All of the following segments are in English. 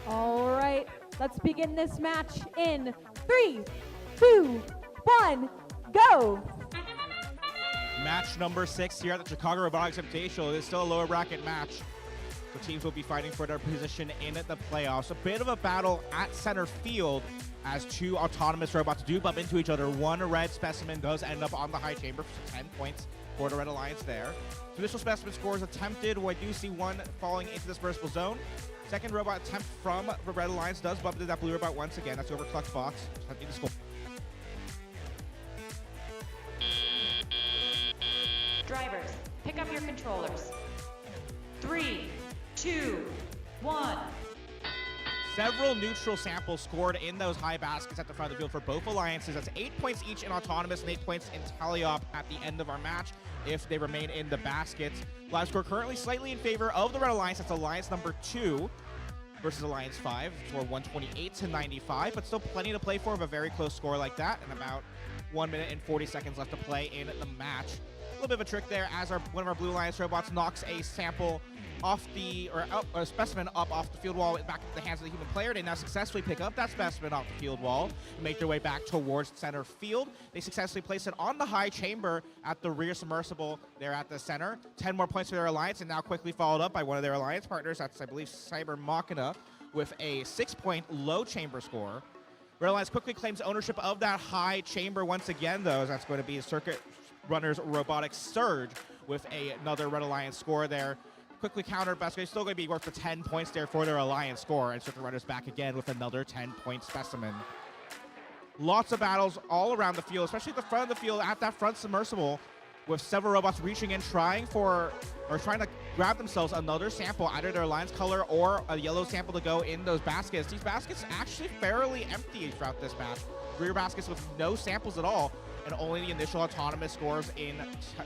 All right, let's begin this match in 3, 2, 1, go! Match number 6 here at the Chicago Robotics Invitational. It is still a lower bracket match. So teams will be fighting for their position in the playoffs. A bit of a battle at center field as two autonomous robots do bump into each other. One red specimen does end up on the high chamber for 10 points for the Red Alliance there. So initial specimen scores attempted. We do see one falling into this vertical zone. Second robot attempt from the Red Alliance does bump into that blue robot once again. That's over Clutch Box. Attempting to score. Drivers, pick up your controllers. 3, 2, 1. Several neutral samples scored in those high baskets at the front of the field for both alliances. That's 8 points each in autonomous and 8 points in tally-op at the end of our match if they remain in the baskets. Live score currently slightly in favor of the Red Alliance. That's Alliance number 2 versus Alliance 5 for 128 to 95, but still plenty to play for of a very close score like that, and about 1 minute and 40 seconds left to play in the match. A little bit of a trick there as one of our Blue Alliance robots knocks a sample off the, or a specimen up off the field wall back into the hands of the human player. They now successfully pick up that specimen off the field wall and make their way back towards center field. They successfully place it on the high chamber at the rear submersible there at the center. 10 more points for their alliance, and now quickly followed up by one of their alliance partners. That's, I believe, Cyber Machina with a 6-point low chamber score. Red Alliance quickly claims ownership of that high chamber once again, though, as that's going to be a Circuit Runners Robotics Surge with another Red Alliance score there. Quickly countered, but it's still going to be worth the 10 points there for their Alliance score, and Circuit Runners back again with another 10-point specimen. Lots of battles all around the field, especially at the front of the field at that front submersible, with several robots reaching in, trying to grab themselves another sample, either their Alliance color or a yellow sample to go in those baskets. These baskets actually fairly empty throughout this match. Rear baskets with no samples at all, and only the initial autonomous scores in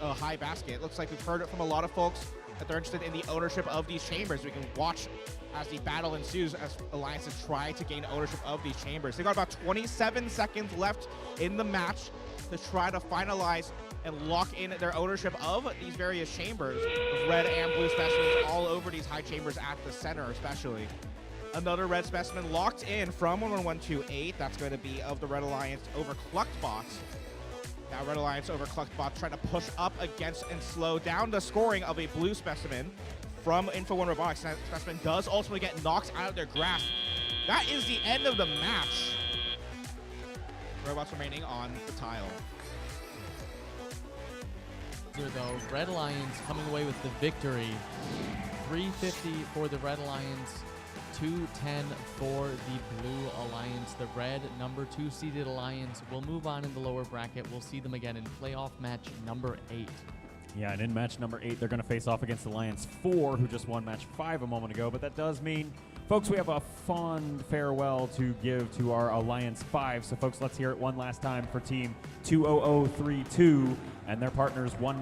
a high basket. Looks like we've heard it from a lot of folks that they're interested in the ownership of these chambers. We can watch as the battle ensues as alliances try to gain ownership of these chambers. They've got about 27 seconds left in the match to try to finalize and lock in their ownership of these various chambers, with red and blue specimens all over these high chambers at the center especially. Another red specimen locked in from 11128. That's going to be of the Red Alliance over Clutch Box. Now Red Alliance over Clutch Box trying to push up against and slow down the scoring of a blue specimen from Info 1 Robotics. That specimen does ultimately get knocked out of their grasp. That is the end of the match. Robots remaining on the tile. Though Red Alliance coming away with the victory. 350 for the Red Alliance, 210 for the Blue Alliance. The red number 2 seeded Alliance will move on in the lower bracket. We'll see them again in playoff match number 8. Yeah, and in match number 8, they're going to face off against Alliance 4, who just won match 5 a moment ago. But that does mean, folks, we have a fond farewell to give to our Alliance 5. So, folks, let's hear it one last time for Team 20032 and their partners 1